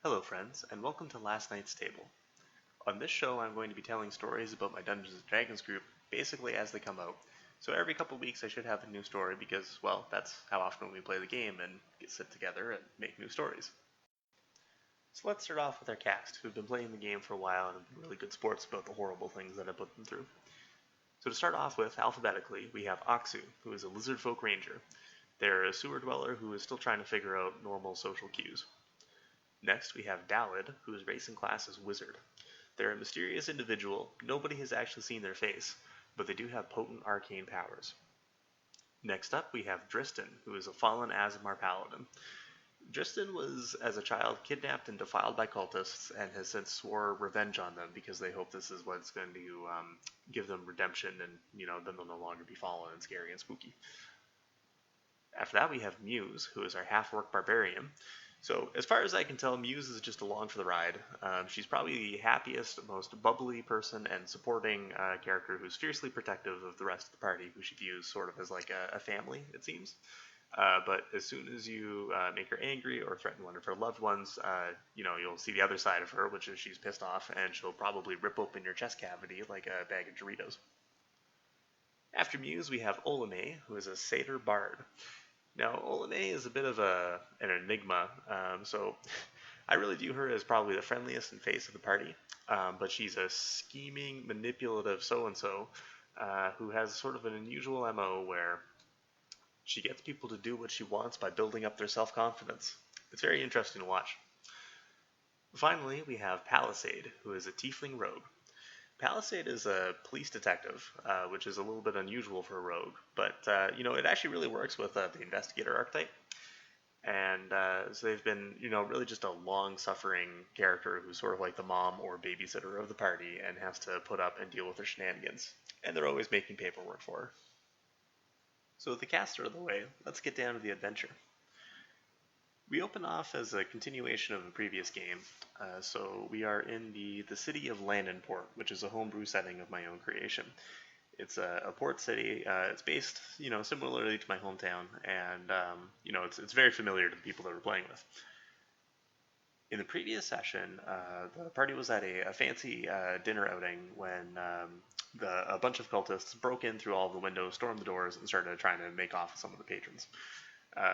Hello friends, and welcome to Last Night's Table. On this show I'm going to be telling stories about my Dungeons & Dragons group, basically as they come out. So every couple weeks I should have a new story because, well, that's how often we play the game and sit together and make new stories. So let's start off with our cast, who've been playing the game for a while and have been really good sports about the horrible things that I put them through. So to start off with, alphabetically, we have Aksu, who is a lizard folk ranger. They're a sewer dweller who is still trying to figure out normal social cues. Next, we have Dalid, whose racing class is Wizard. They're a mysterious individual, nobody has actually seen their face, but they do have potent arcane powers. Next up, we have Dristan, who is a fallen Aasimar paladin. Dristan was, as a child, kidnapped and defiled by cultists and has since swore revenge on them because they hope this is what's going to give them redemption and, then they'll no longer be fallen and scary and spooky. After that, we have Muse, who is our half-orc barbarian. So, as far as I can tell, Muse is just along for the ride. She's probably the happiest, most bubbly person and supporting character who's fiercely protective of the rest of the party, who she views sort of as like a family, it seems. But as soon as you make her angry or threaten one of her loved ones, you'll see the other side of her, which is she's pissed off, and she'll probably rip open your chest cavity like a bag of Doritos. After Muse, we have Olame, who is a satyr bard. Now, Olame is a bit of an enigma, so I really view her as probably the friendliest and face of the party, but she's a scheming, manipulative so-and-so who has sort of an unusual MO where she gets people to do what she wants by building up their self-confidence. It's very interesting to watch. Finally, we have Palisade, who is a tiefling rogue. Palisade is a police detective, which is a little bit unusual for a rogue, but it actually really works with the investigator archetype. And so they've been, really just a long-suffering character who's sort of like the mom or babysitter of the party and has to put up and deal with their shenanigans. And they're always making paperwork for her. So with the cast out of the way, let's get down to the adventure. We open off as a continuation of the previous game, so we are in the city of Landenport, which is a homebrew setting of my own creation. It's a port city. It's based, similarly to my hometown, and it's very familiar to the people that we're playing with. In the previous session, the party was at a fancy dinner outing when a bunch of cultists broke in through all the windows, stormed the doors, and started trying to make off with some of the patrons.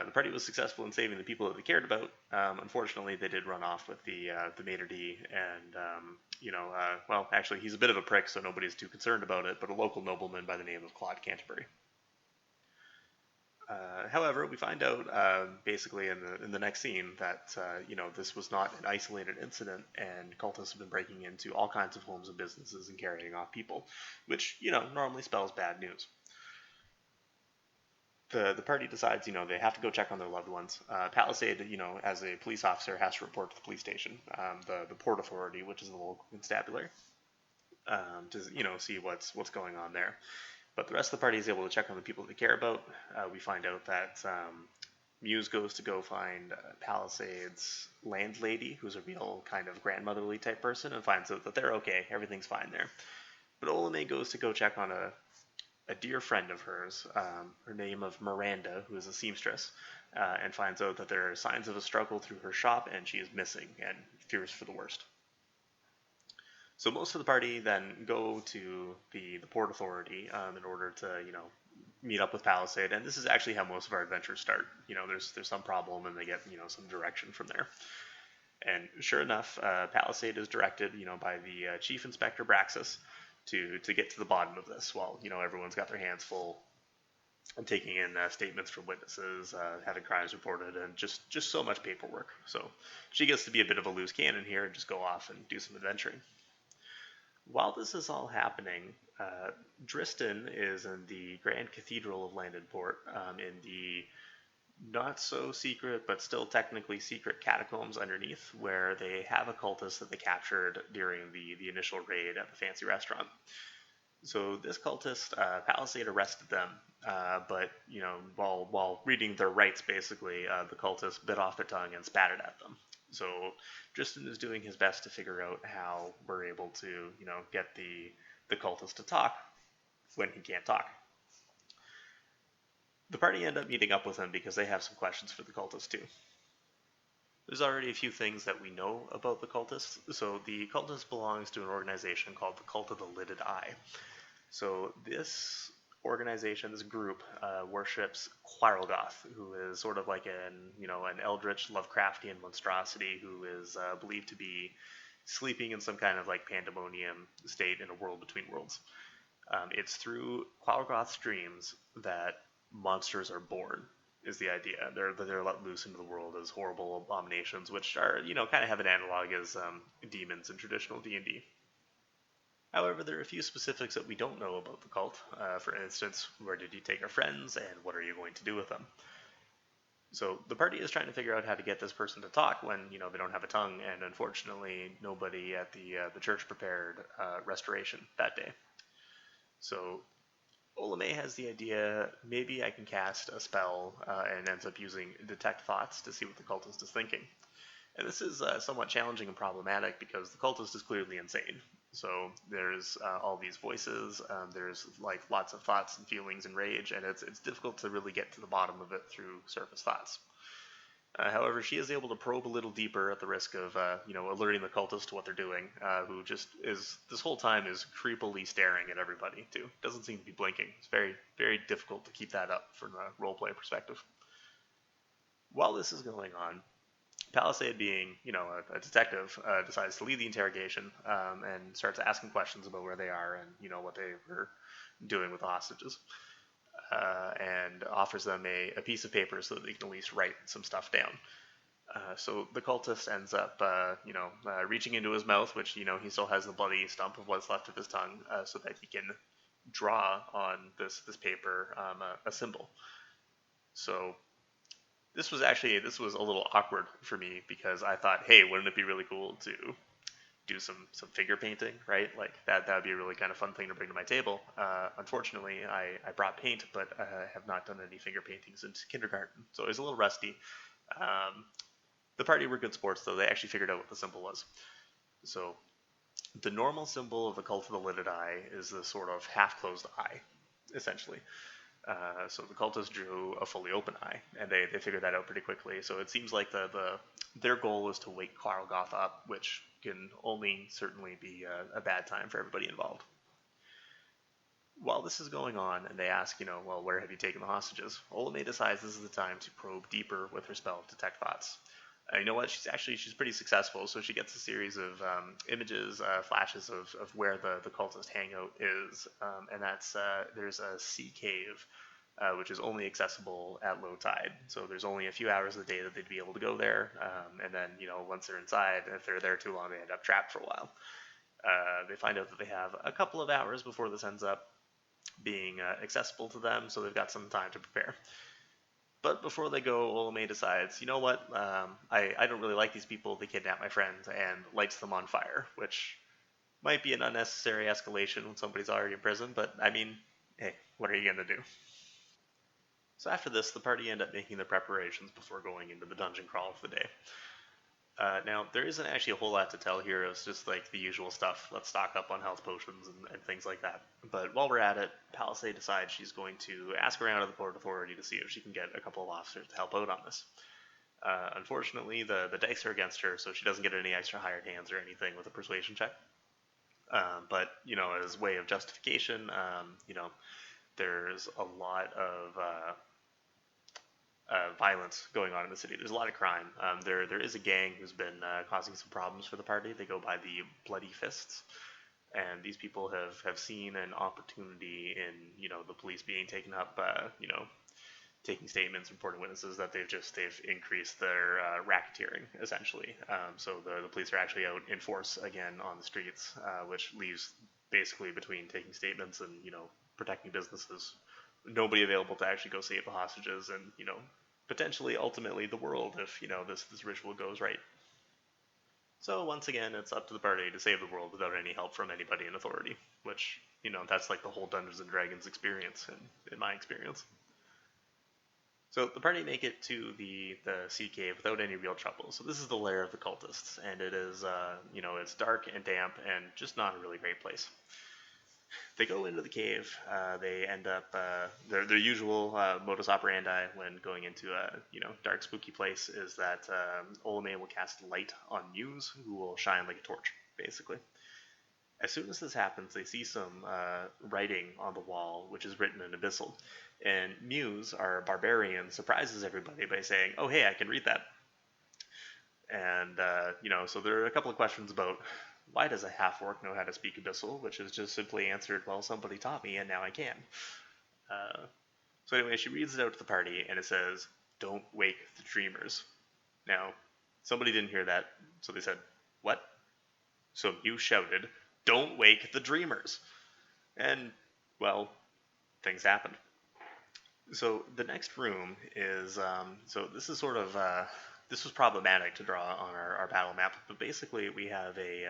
The party was successful in saving the people that they cared about. Unfortunately, they did run off with the maitre d', and actually, he's a bit of a prick, so nobody's too concerned about it. But a local nobleman by the name of Claude Canterbury. However, we find out basically in the next scene that this was not an isolated incident, and cultists have been breaking into all kinds of homes and businesses and carrying off people, which normally spells bad news. The party decides, they have to go check on their loved ones. Palisade, as a police officer, has to report to the police station, the port authority, which is the local constabulary, to see what's going on there. But the rest of the party is able to check on the people they care about. We find out that Muse goes to go find Palisade's landlady, who's a real kind of grandmotherly type person, and finds out that they're okay, everything's fine there. But Olame goes to go check on a dear friend of hers, her name of Miranda, who is a seamstress, and finds out that there are signs of a struggle through her shop, and she is missing, and fears for the worst. So most of the party then go to the port authority in order to, meet up with Palisade, and this is actually how most of our adventures start. There's some problem, and they get, some direction from there. And sure enough, Palisade is directed, by the Chief Inspector Braxis, to get to the bottom of this while everyone's got their hands full and taking in statements from witnesses, having crimes reported, and just so much paperwork. So she gets to be a bit of a loose cannon here and just go off and do some adventuring. While this is all happening, Dristan is in the Grand Cathedral of Landenport, in the not so secret but still technically secret catacombs underneath, where they have a cultist that they captured during the initial raid at the fancy restaurant. So this cultist, Palisade arrested them, but while reading their rights, basically, the cultist bit off their tongue and spat it at them. So Dristan is doing his best to figure out how we're able to get the cultist to talk when he can't talk. The party end up meeting up with him because they have some questions for the cultists too. There's already a few things that we know about the cultists. So the cultist belongs to an organization called the Cult of the Lidded Eye. So this organization, this group, worships Quarelgoth, who is sort of like an eldritch Lovecraftian monstrosity who is believed to be sleeping in some kind of like pandemonium state in a world between worlds. It's through Quarelgoth's dreams that monsters are born. Is the idea they're let loose into the world as horrible abominations, which are kind of have an analog as demons in traditional D&D. However, there are a few specifics that we don't know about the cult. For instance, where did you take our friends, and what are you going to do with them? So the party is trying to figure out how to get this person to talk when they don't have a tongue, and unfortunately, nobody at the church prepared restoration that day. So Olame has the idea maybe I can cast a spell and ends up using detect thoughts to see what the cultist is thinking. And this is somewhat challenging and problematic because the cultist is clearly insane. So there's all these voices, there's like lots of thoughts and feelings and rage, and it's difficult to really get to the bottom of it through surface thoughts. However, she is able to probe a little deeper at the risk of, alerting the cultist to what they're doing, who just is, this whole time, is creepily staring at everybody, too. Doesn't seem to be blinking. It's very, very difficult to keep that up from a roleplay perspective. While this is going on, Palisade, being, a detective, decides to lead the interrogation and starts asking questions about where they are and, what they were doing with the hostages. And offers them a piece of paper so that they can at least write some stuff down. So the cultist ends up, reaching into his mouth, which, he still has the bloody stump of what's left of his tongue, so that he can draw on this paper a symbol. So this was a little awkward for me because I thought, hey, wouldn't it be really cool to do some figure painting, right? Like that would be a really kind of fun thing to bring to my table. Unfortunately, I brought paint, but I have not done any finger painting since kindergarten, so it was a little rusty. The party were good sports, though. They actually figured out what the symbol was. So the normal symbol of the Cult of the Lidded Eye is this sort of half-closed eye, essentially. So the cultists drew a fully open eye, and they figured that out pretty quickly. So it seems like their goal is to wake Quarelgoth up, which can only certainly be a bad time for everybody involved. While this is going on, and they ask, well, where have you taken the hostages? Olame decides this is the time to probe deeper with her spell of Detect Thoughts. You know what? She's pretty successful, so she gets a series of images, flashes of where the cultist hangout is, and that's there's a sea cave, which is only accessible at low tide. So there's only a few hours of the day that they'd be able to go there, and then once they're inside, if they're there too long, they end up trapped for a while. They find out that they have a couple of hours before this ends up being accessible to them, so they've got some time to prepare. But before they go, Olame decides, you know what, I don't really like these people, they kidnap my friends, and lights them on fire, which might be an unnecessary escalation when somebody's already in prison, but I mean, hey, what are you going to do? So after this, the party end up making their preparations before going into the dungeon crawl of the day. Now, there isn't actually a whole lot to tell here. It's just like the usual stuff. Let's stock up on health potions and things like that. But while we're at it, Palisade decides she's going to ask around at the Port Authority to see if she can get a couple of officers to help out on this. Unfortunately, the dice are against her, so she doesn't get any extra hired hands or anything with a persuasion check. But, as way of justification, there's a lot of violence going on in the city. There's a lot of crime. There is a gang who's been causing some problems for the party. They go by the Bloody Fists, and these people have seen an opportunity in the police being taken up, taking statements, reporting witnesses, that they've increased their racketeering essentially. So the police are actually out in force again on the streets, which leaves basically between taking statements and protecting businesses, nobody available to actually go save the hostages and potentially ultimately the world if this ritual goes right. So once again, it's up to the party to save the world without any help from anybody in authority, which that's like the whole Dungeons and Dragons experience in my experience. So the party make it to the sea cave without any real trouble. So this is the lair of the cultists, and it is it's dark and damp and just not a really great place. They go into the cave. They end up their usual modus operandi when going into a dark, spooky place is that Olame will cast light on Muse, who will shine like a torch, basically. As soon as this happens, they see some writing on the wall, which is written in Abyssal. And Muse, our barbarian, surprises everybody by saying, "Oh, hey, I can read that." And so there are a couple of questions about why does a half-orc know how to speak Abyssal, which is just simply answered, well, somebody taught me, and now I can. So anyway, she reads it out to the party, and it says, "Don't wake the dreamers." Now, somebody didn't hear that, so they said, "What?" So Muse shouted, "Don't wake the dreamers." And, well, things happened. So the next room is, so this is sort of, this was problematic to draw on our battle map, but basically we have a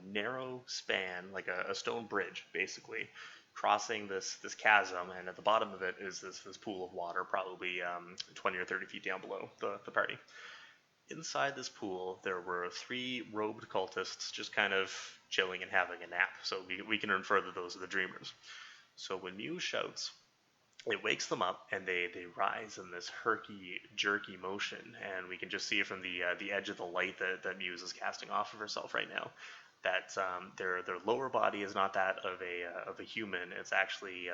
narrow span, like a stone bridge, basically, crossing this chasm, and at the bottom of it is this pool of water, probably 20 or 30 feet down below the party. Inside this pool, there were 3 robed cultists just kind of chilling and having a nap, so we can infer that those are the dreamers. So when Muse shouts, it wakes them up, and they rise in this herky, jerky motion, and we can just see from the edge of the light that Muse is casting off of herself right now that their lower body is not that of a human. It's actually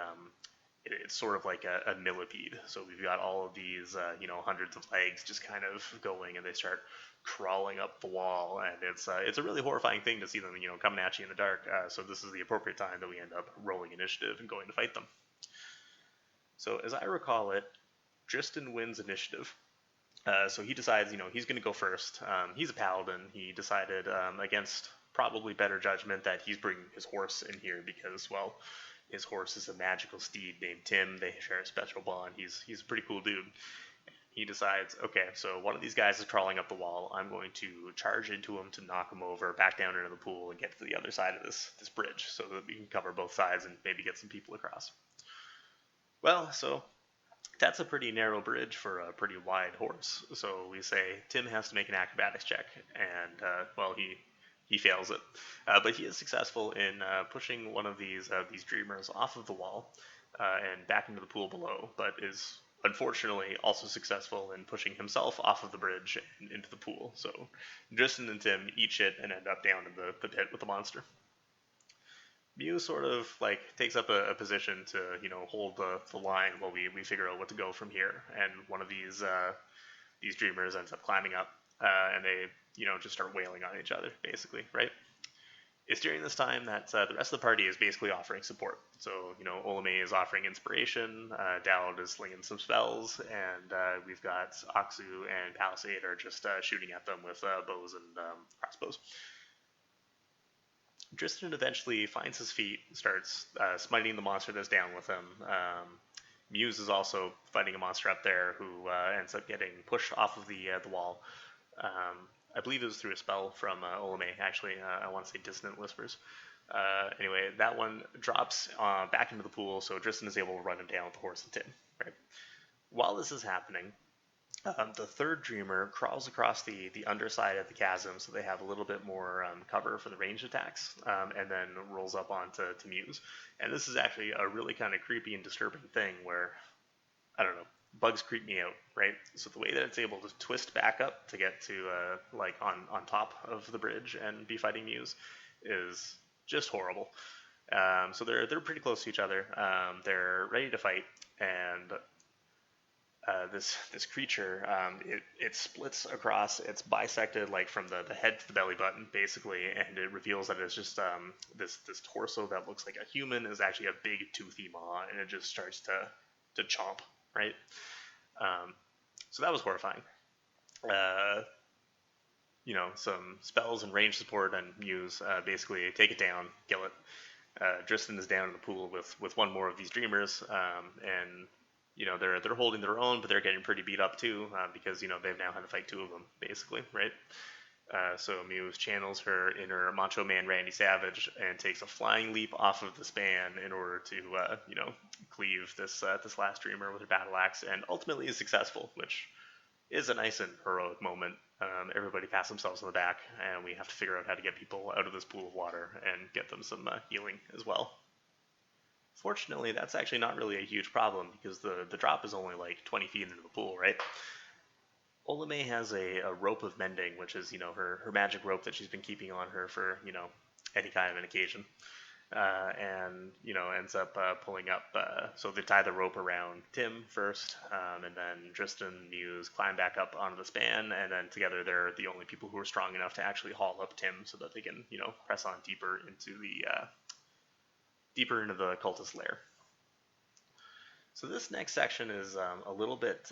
it's sort of like a millipede. So we've got all of these hundreds of legs just kind of going, and they start crawling up the wall, and it's a really horrifying thing to see them coming at you in the dark. So this is the appropriate time that we end up rolling initiative and going to fight them. So as I recall it, Tristan wins initiative. So he decides, he's going to go first. He's a paladin. He decided against probably better judgment that he's bringing his horse in here because, well, his horse is a magical steed named Tim. They share a special bond. He's a pretty cool dude. He decides, okay, so one of these guys is crawling up the wall. I'm going to charge into him to knock him over, back down into the pool, and get to the other side of this bridge so that we can cover both sides and maybe get some people across. Well, so that's a pretty narrow bridge for a pretty wide horse. So we say Tim has to make an acrobatics check, and well, he fails it, but he is successful in pushing one of these dreamers off of the wall and back into the pool below, but is unfortunately also successful in pushing himself off of the bridge and into the pool. So Tristan and Tim each hit and end up down in the pit with the monster. Muse sort of like takes up a position to hold the line while we figure out what to go from here, and one of these dreamers ends up climbing up, and they just start wailing on each other, basically, right? It's during this time that the rest of the party is basically offering support. So Olame is offering inspiration, Dowd is slinging some spells, and we've got Aksu and Palisade are just shooting at them with bows and crossbows. Tristan eventually finds his feet, starts smiting the monster that's down with him. Muse is also fighting a monster up there who ends up getting pushed off of the wall. I believe it was through a spell from Olame, actually. I want to say Dissonant Whispers. Anyway, that one drops back into the pool, so Tristan is able to run him down with the horse and tin. Right? While this is happening, the third dreamer crawls across the underside of the chasm, so they have a little bit more cover for the ranged attacks, and then rolls up onto Muse. And this is actually a really kind of creepy and disturbing thing where, I don't know, bugs creep me out, right? So the way that it's able to twist back up to get to like on top of the bridge and be fighting Muse is just horrible. So they're pretty close to each other. They're ready to fight, and this creature, it splits across, it's bisected like from the head to the belly button, basically, and it reveals that it's just this torso that looks like a human is actually a big toothy maw, and it just starts to chomp, right? So that was horrifying. Some spells and range support and Muse basically take it down, kill it. Tristan is down in the pool with one more of these dreamers, and they're holding their own, but they're getting pretty beat up too, because they've now had to fight 2 of them, basically, right? So Muse channels her inner Macho Man Randy Savage and takes a flying leap off of the span in order to cleave this last dreamer with her battle axe, and ultimately is successful, which is a nice and heroic moment. Everybody pats themselves in the back, and we have to figure out how to get people out of this pool of water and get them some healing as well. Fortunately, that's actually not really a huge problem because the drop is only like 20 feet into the pool, right? Olame has a rope of mending, which is, her magic rope that she's been keeping on her for, any kind of an occasion. And, ends up pulling up. So they tie the rope around Tim first, and then Tristan and Muse climb back up onto the span, and then together they're the only people who are strong enough to actually haul up Tim so that they can, press on deeper into the cultist lair. So this next section is a little bit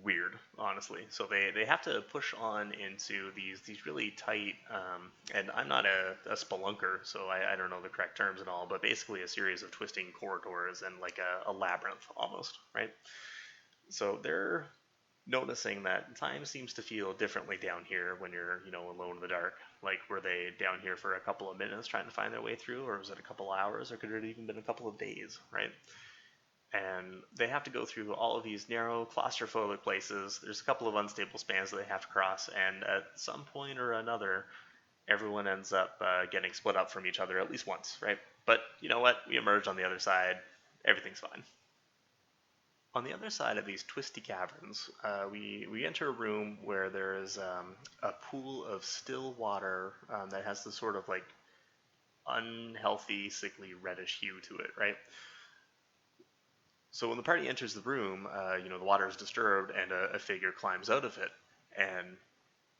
weird, honestly. So they have to push on into these really tight, and I'm not a spelunker, so I don't know the correct terms and all, but basically a series of twisting corridors and like a labyrinth almost, right? So they're noticing that time seems to feel differently down here when you're, alone in the dark. Like, were they down here for a couple of minutes trying to find their way through, or was it a couple hours, or could it have even been a couple of days, right? And they have to go through all of these narrow, claustrophobic places. There's a couple of unstable spans that they have to cross, and at some point or another, everyone ends up getting split up from each other at least once, right? But you know what? We emerge on the other side. Everything's fine. On the other side of these twisty caverns, we enter a room where there is a pool of still water that has this sort of like unhealthy, sickly, reddish hue to it, right? So when the party enters the room, the water is disturbed and a figure climbs out of it, and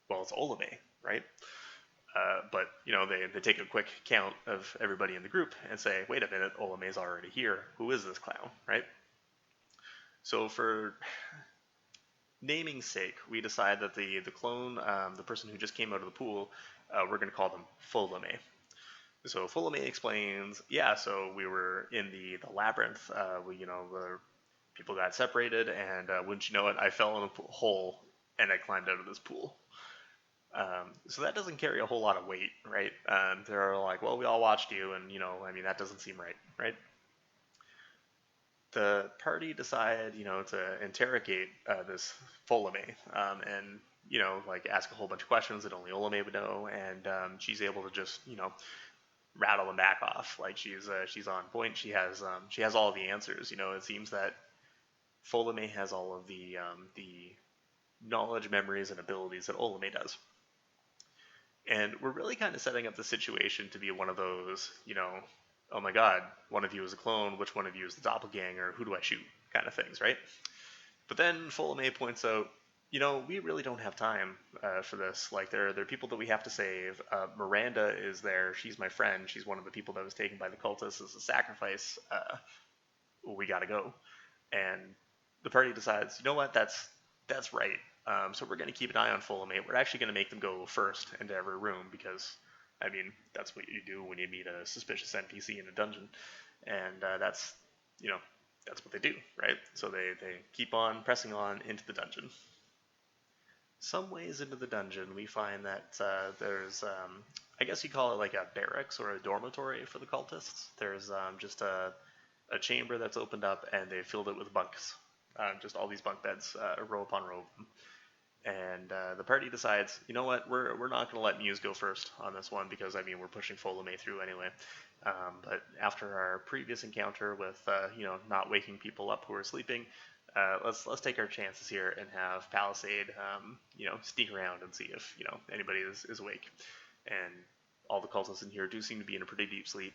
well, it's Olame, right? But they take a quick count of everybody in the group and say, wait a minute, Olame's already here. Who is this clown, right? So for naming's sake, we decide that the clone, the person who just came out of the pool, we're going to call them Folame. So Folame explains, yeah, so we were in the labyrinth, the people got separated, and wouldn't you know it, I fell in a hole, and I climbed out of this pool. So that doesn't carry a whole lot of weight, right? They're like, well, we all watched you, and, that doesn't seem right, right? The party decide, to interrogate this Folame, and, ask a whole bunch of questions that only Olame would know, and she's able to just, rattle them back off. Like she's on point. She has all the answers. It seems that Folame has all of the knowledge, memories, and abilities that Olame does. And we're really kind of setting up the situation to be one of those, oh my god, one of you is a clone, which one of you is the doppelganger, who do I shoot, kind of things, right? But then Folame points out, we really don't have time for this. Like, there are people that we have to save. Miranda is there. She's my friend. She's one of the people that was taken by the cultists as a sacrifice. We gotta go. And the party decides, you know what, that's right. So we're going to keep an eye on Folame. We're actually going to make them go first into every room because, that's what you do when you meet a suspicious NPC in a dungeon. And that's what they do, right? So they keep on pressing on into the dungeon. Some ways into the dungeon, we find that there's, I guess you call it like a barracks or a dormitory for the cultists. There's just a chamber that's opened up, and they filled it with bunks. Just all these bunk beds, row upon row. And the party decides, you know what, we're not going to let Muse go first on this one because, we're pushing Folame through anyway. But after our previous encounter with, not waking people up who are sleeping, let's take our chances here and have Palisade, sneak around and see if, anybody is awake. And all the cultists in here do seem to be in a pretty deep sleep.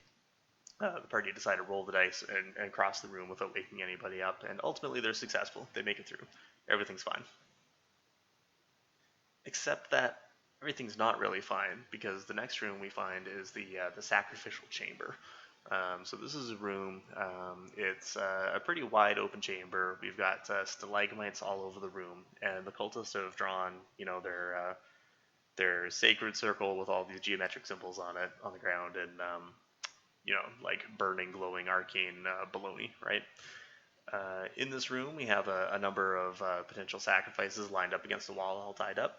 The party decide to roll the dice and cross the room without waking anybody up, and ultimately they're successful. They make it through. Everything's fine. Except that everything's not really fine, because the next room we find is the sacrificial chamber. So this is a room, it's a pretty wide open chamber. We've got stalagmites all over the room, and the cultists have drawn, their sacred circle with all these geometric symbols on it, on the ground, and, like burning, glowing, arcane baloney, right? In this room, we have a number of potential sacrifices lined up against the wall, all tied up.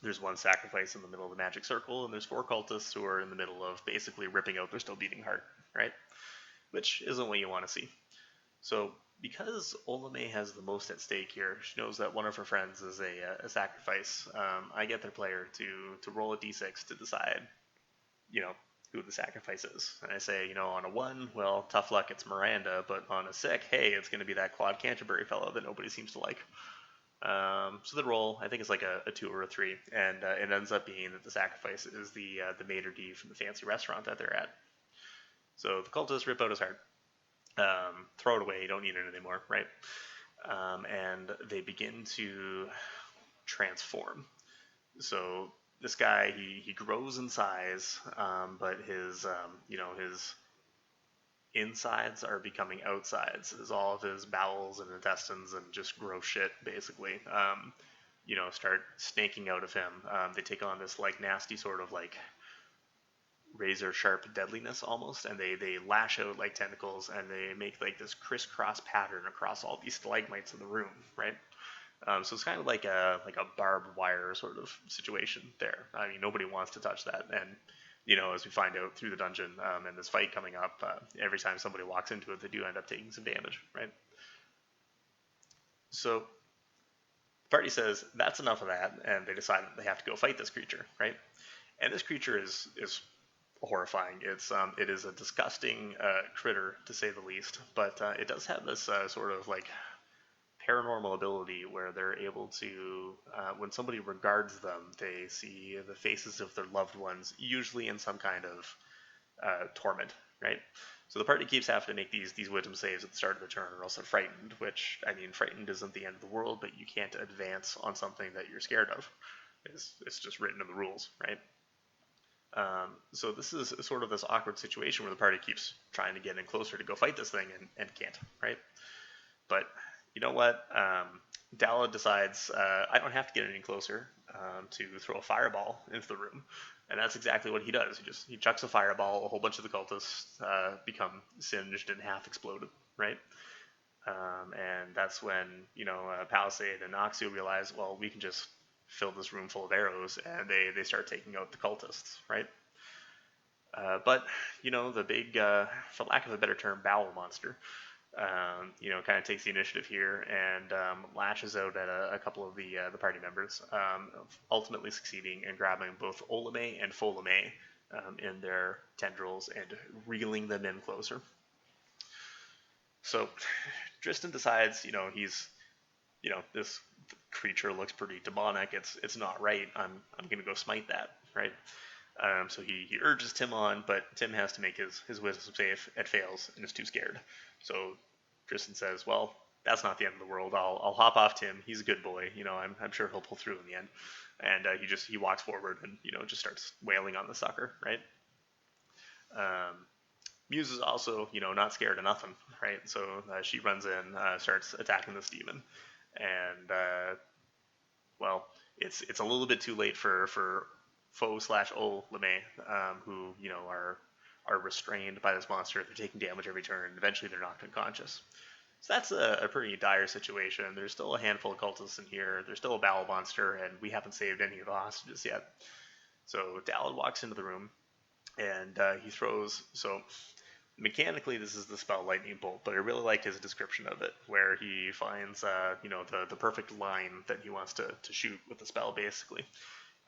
There's one sacrifice in the middle of the magic circle, and there's 4 cultists who are in the middle of basically ripping out their still beating heart, right? Which isn't what you want to see. So, because Olame has the most at stake here, she knows that one of her friends is a sacrifice. I get their player to roll a d6 to decide, you know, who the sacrifice is. And I say, on a 1, well, tough luck, it's Miranda, but on a 6, hey, it's going to be that Quad Canterbury fellow that nobody seems to like. So the roll, I think it's like a 2 or a 3, and it ends up being that the sacrifice is the maitre d' from the fancy restaurant that they're at. So the cultists rip out his heart, throw it away, you don't need it anymore, right? And they begin to transform. So this guy, he grows in size, but his insides are becoming outsides, as all of his bowels and intestines and just gross shit basically, start snaking out of him. They take on this like nasty sort of like razor sharp deadliness almost, and they lash out like tentacles, and they make like this crisscross pattern across all these stalagmites in the room, right? So it's kind of like a barbed wire sort of situation there. I mean, nobody wants to touch that, and as we find out through the dungeon and this fight coming up, every time somebody walks into it, they do end up taking some damage, right? So the party says that's enough of that, and they decide that they have to go fight this creature, right? And this creature is horrifying. It is a disgusting critter to say the least, but it does have this sort of like paranormal ability where they're able to, when somebody regards them, they see the faces of their loved ones, usually in some kind of torment, right? So the party keeps having to make these wisdom saves at the start of the turn, or else they're frightened, which, I mean, frightened isn't the end of the world, but you can't advance on something that you're scared of. It's just written in the rules, right? So this is sort of this awkward situation where the party keeps trying to get in closer to go fight this thing and can't, right? But you know what? Dalla decides I don't have to get any closer to throw a fireball into the room, and that's exactly what he does. He chucks a fireball. A whole bunch of the cultists become singed and half exploded, right? And that's when Palisade and Noxio realize, well, we can just fill this room full of arrows, and they start taking out the cultists, right? But the big, for lack of a better term, bowel monster, kind of takes the initiative here and lashes out at a couple of the party members, ultimately succeeding in grabbing both Olame and Folame in their tendrils and reeling them in closer. So Tristan decides, this creature looks pretty demonic. It's not right. I'm gonna go smite that, right? So he urges Tim on, but Tim has to make his wisdom save. It fails and is too scared. So Tristan says, well, that's not the end of the world. I'll hop off Tim. He's a good boy. I'm sure he'll pull through in the end. And he walks forward and just starts wailing on the sucker, right? Muse is also not scared of nothing, right? So she runs in, starts attacking this demon, and well, it's a little bit too late for Foe/Olame, who are restrained by this monster. They're taking damage every turn. Eventually, they're knocked unconscious. So that's a pretty dire situation. There's still a handful of cultists in here. There's still a bowel monster, and we haven't saved any of the hostages yet. So Dallad walks into the room, and he throws. So mechanically, this is the spell Lightning Bolt, but I really liked his description of it, where he finds the perfect line that he wants to shoot with the spell, basically.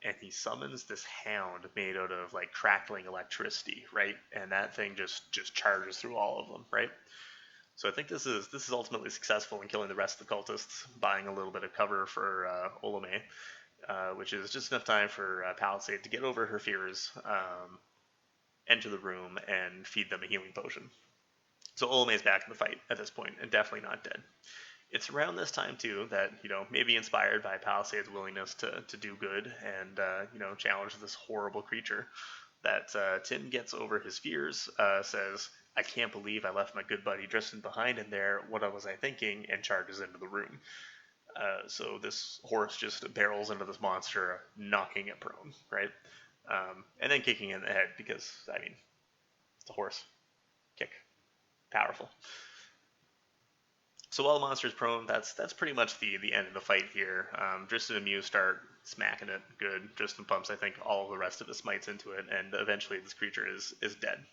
And he summons this hound made out of like crackling electricity, right? And that thing just charges through all of them, right? So I think this is ultimately successful in killing the rest of the cultists, buying a little bit of cover for Olame, which is just enough time for Palisade to get over her fears, enter the room, and feed them a healing potion. So Olame's back in the fight at this point, and definitely not dead. It's around this time, too, that, maybe inspired by Palisade's willingness to do good and, challenge this horrible creature, that Tim gets over his fears, says, I can't believe I left my good buddy Tristan behind in there, what was I thinking, and charges into the room. So this horse just barrels into this monster, knocking it prone, right? And then kicking it in the head, because, it's a horse. Kick. Powerful. So while the monster's prone, that's pretty much the end of the fight here. Tristan and Muse start smacking it good. Tristan pumps, I think, all of the rest of his smites into it, and eventually this creature is dead.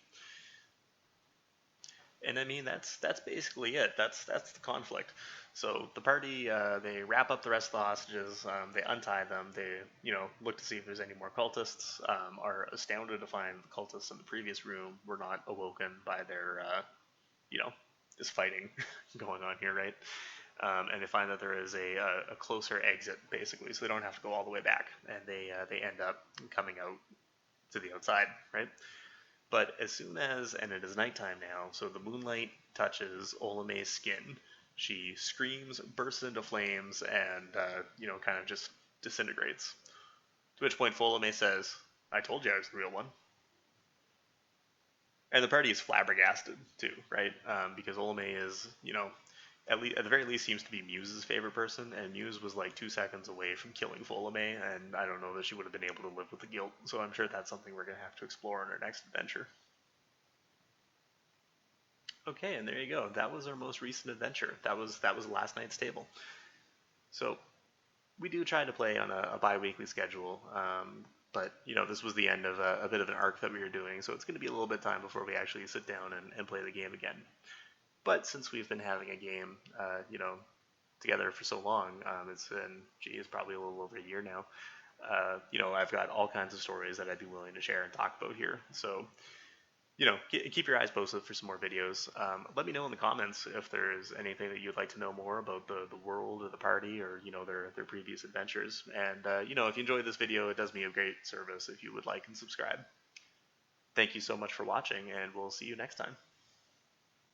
And I mean that's basically it. That's the conflict. So the party they wrap up the rest of the hostages. They untie them. They look to see if there's any more cultists. Are astounded to find the cultists in the previous room were not awoken by their you know this fighting going on here, right? And they find that there is a closer exit basically, so they don't have to go all the way back, and they end up coming out to the outside, right? But as soon as, and it is nighttime now, so the moonlight touches Olame's skin, she screams, bursts into flames, and, kind of just disintegrates. To which point Olame says, I told you I was the real one. And the party is flabbergasted, too, right? Because Olame is, at the very least seems to be Muse's favorite person, and Muse was like 2 seconds away from killing Folame, and I don't know that she would have been able to live with the guilt, so I'm sure that's something we're going to have to explore in our next adventure. Okay, and there you go. That was our most recent adventure. That was last night's table. So we do try to play on a bi-weekly schedule, but this was the end of a bit of an arc that we were doing, so it's going to be a little bit of time before we actually sit down and play the game again. But since we've been having a game, together for so long, it's been, probably a little over a year now. I've got all kinds of stories that I'd be willing to share and talk about here. So, keep your eyes posted for some more videos. Let me know in the comments if there's anything that you'd like to know more about the world or the party, or their previous adventures. And if you enjoyed this video, it does me a great service if you would like and subscribe. Thank you so much for watching, and we'll see you next time.